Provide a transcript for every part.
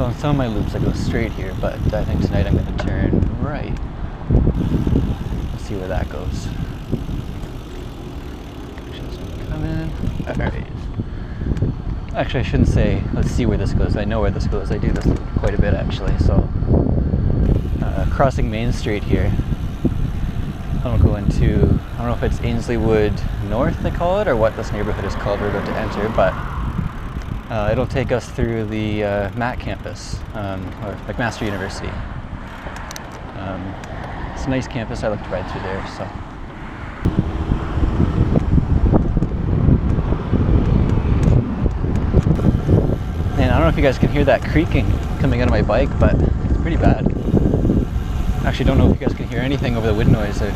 on some of my loops I go straight here, but I think tonight I'm going to turn right. Let's see where that goes. Come in. Alright. Actually, I shouldn't say let's see where this goes. I know where this goes. I do this quite a bit actually. So crossing Main Street here, I'll go into, I don't know if it's Ainsleywood North they call it, or what this neighborhood is called we're about to enter, but it'll take us through the MAC campus, or McMaster University. It's a nice campus. I like to ride through there. So. And I don't know if you guys can hear that creaking coming out of my bike, but it's pretty bad. Actually, don't know if you guys can hear anything over the wind noise. I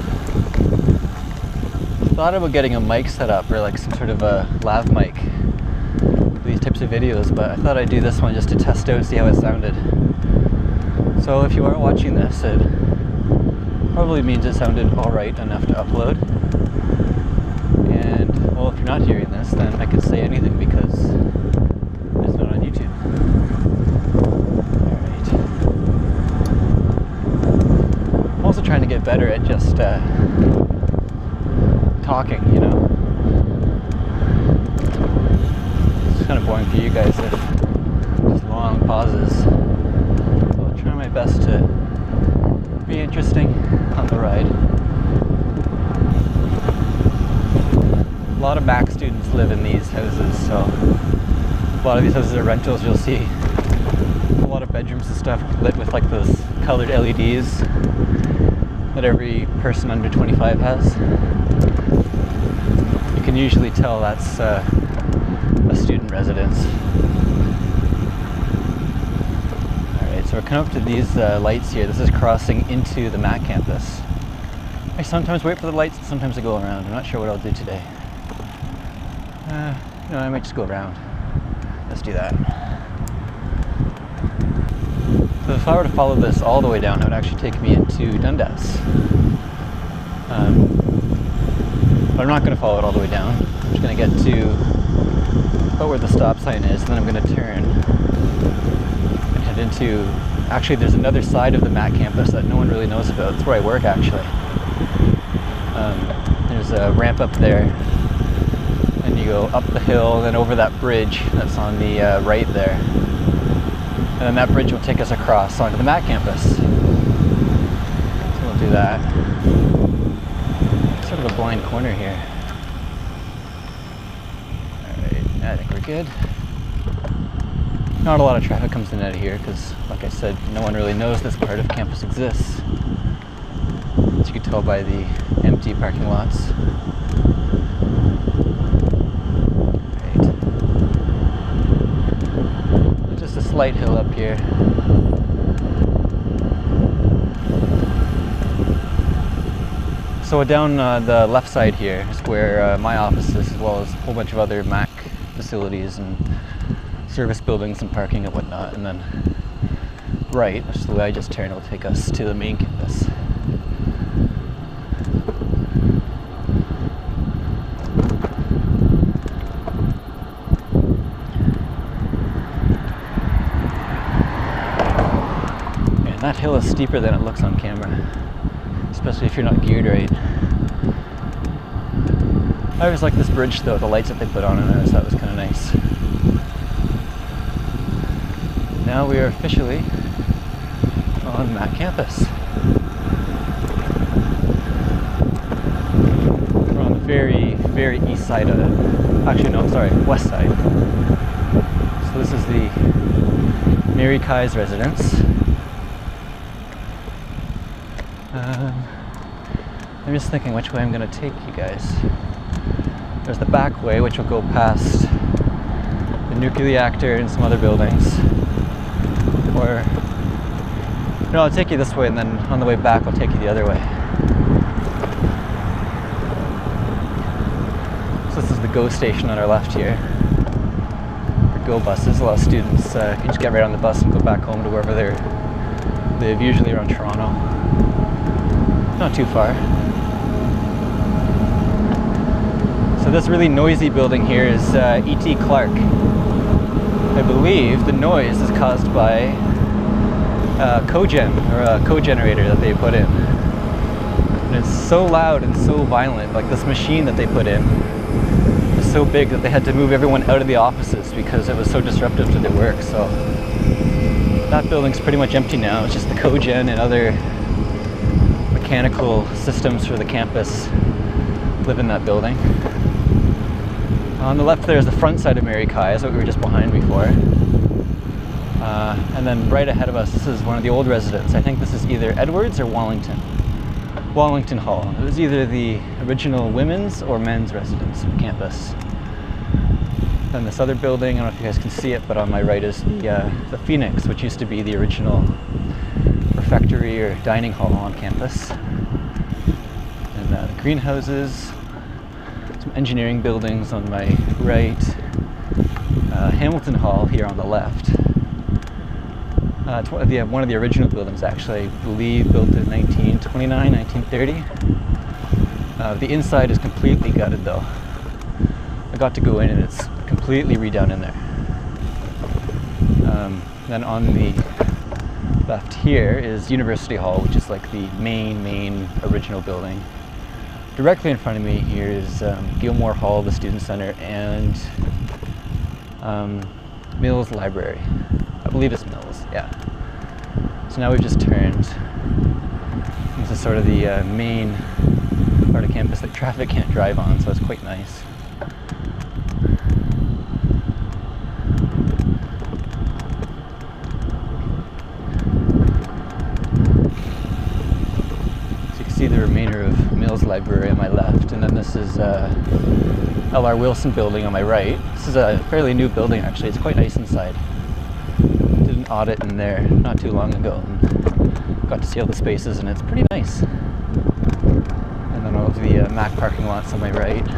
thought about getting a mic set up, or like some sort of a lav mic for these types of videos, but I thought I'd do this one just to test out, see how it sounded. So if you are watching this, it probably means it sounded alright enough to upload. And, well, if you're not hearing this, then I could say anything because it's not on YouTube. I'm also trying to get better at just talking, you know. It's kind of boring for you guys if just long pauses. So I'll try my best to be interesting on the ride. A lot of MAC students live in these houses, so a lot of these houses are rentals. You'll see a lot of bedrooms and stuff lit with like those colored LEDs that every person under 25 has. You can usually tell that's a student residence. Alright, so we're coming up to these lights here. This is crossing into the MAC campus. I sometimes wait for the lights and sometimes I go around. I'm not sure what I'll do today. No, I might just go around. Let's do that. So if I were to follow this all the way down, it would actually take me into Dundas. But I'm not going to follow it all the way down. I'm just going to get to about where the stop sign is, and then I'm going to turn and head into, actually there's another side of the MAC campus that no one really knows about. It's where I work actually. There's a ramp up there, and you go up the hill and then over that bridge that's on the right there. And then that bridge will take us across onto the MAC campus. So we'll do that. Sort of a blind corner here. Alright, I think we're good. Not a lot of traffic comes in out of here because, like I said, no one really knows this part of campus exists. As you can tell by the empty parking lots. Just a slight hill up here. So down the left side here is where my office is, as well as a whole bunch of other MAC facilities and service buildings and parking and whatnot. And then right, which is the way I just turned, will take us to the main campus. That hill is steeper than it looks on camera, especially if you're not geared right. I always like this bridge though, the lights that they put on it, I always thought it was kind of nice. Now we are officially on MAC campus. We're on the very, very east side of it. Actually no, sorry, west side. So this is the Mary Kai's residence. I'm just thinking which way I'm going to take you guys. There's the back way, which will go past the nuclear reactor and some other buildings. Or, no, I'll take you this way, and then on the way back I'll take you the other way. So this is the GO station on our left here. For GO buses, a lot of students can just get right on the bus and go back home to wherever they live, usually around Toronto. Not too far. So this really noisy building here is E.T. Clark. I believe the noise is caused by cogen, or a cogenerator that they put in. And it's so loud and so violent, like this machine that they put in is so big that they had to move everyone out of the offices because it was so disruptive to their work. So that building's pretty much empty now. It's just the cogen and other mechanical systems for the campus live in that building. On the left there is the front side of Mary Kai, is what we were just behind before. And then right ahead of us, this is one of the old residents. I think this is either Edwards or Wallington. Wallington Hall. It was either the original women's or men's residence campus. Then this other building, I don't know if you guys can see it, but on my right is the Phoenix, which used to be the original refectory or dining hall on campus. And the greenhouses. Some engineering buildings on my right, Hamilton Hall here on the left. It's one of the original buildings, actually, I believe built in 1929, 1930. The inside is completely gutted though. I got to go in and it's completely redone in there. Then on the left here is University Hall, which is like the main original building. Directly in front of me here is Gilmore Hall, the Student Center, and Mills Library. I believe it's Mills, yeah. So now we've just turned. This is sort of the main part of campus that traffic can't drive on, so it's quite nice. See the remainder of Mills Library on my left, and then this is L.R. Wilson building on my right. This is a fairly new building actually. It's quite nice inside. Did an audit in there not too long ago and got to see all the spaces, and it's pretty nice. And then all of the Mac parking lots on my right.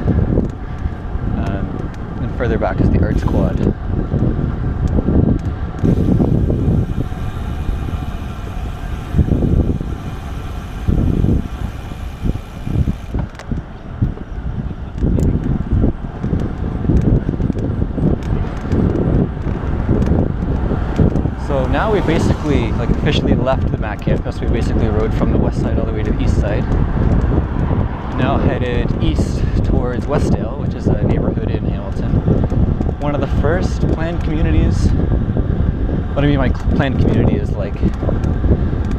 And further back is the Arts Quad. So now we basically officially left the Mac campus. We basically rode from the west side all the way to the east side. Now headed east towards Westdale, which is a neighborhood in Hamilton. One of the first planned communities. What I mean by planned community is like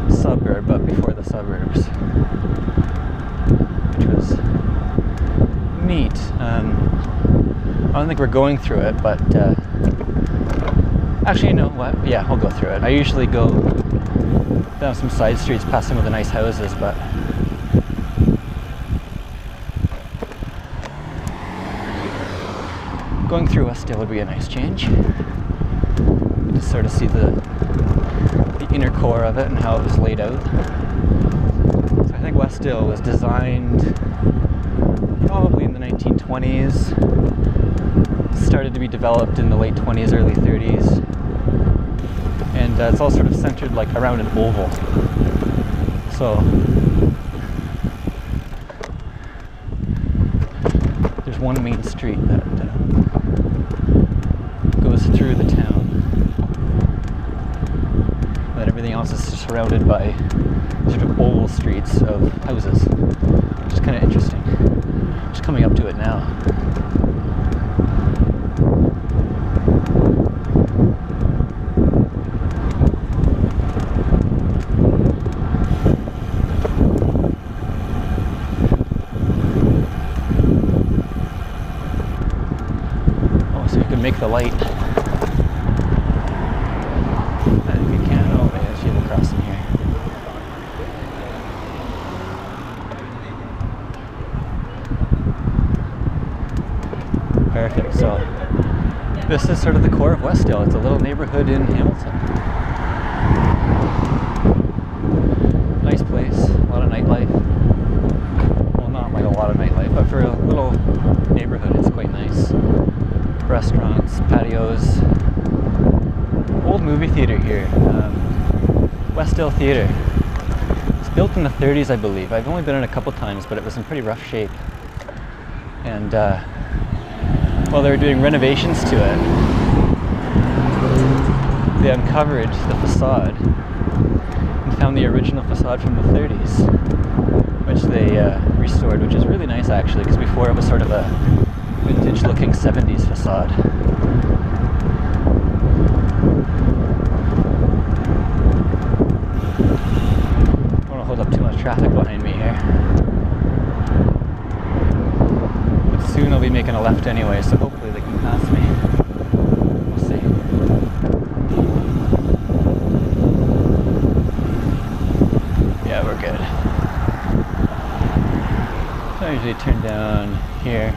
suburb, but before the suburbs, which was neat. I don't think we're going through it, but actually, you know what? Yeah, we'll go through it. I usually go down some side streets past some of the nice houses, but going through Westdale would be a nice change. You just sort of see the inner core of it and how it was laid out. So I think Westdale was designed probably in the 1920s. Started to be developed in the late 20s, early 30s. And it's all sort of centered like around an oval. So there's one main street that goes through the town. And then everything else is surrounded by sort of oval streets of houses, which is kind of interesting. Just coming up to it now. Make the light. I think we can. Oh, maybe I should have a crossing here. Perfect. So this is sort of the core of Westdale. It's a little neighborhood in Hamilton. Nice place. A lot of nightlife. Well, not like a lot of nightlife, but for a little neighborhood, it's quite nice. Restaurants, patios, old movie theater here, Westdale Theater. It's built in the 30s, I believe. I've only been in a couple times, but it was in pretty rough shape. And while they were doing renovations to it, they uncovered the facade and found the original facade from the 30s, which they restored, which is really nice actually, because before it was sort of a vintage looking 70s facade. I don't want to hold up too much traffic behind me here. But soon I'll be making a left anyway, so hopefully they can pass me. We'll see. Yeah, we're good. I usually turn down here.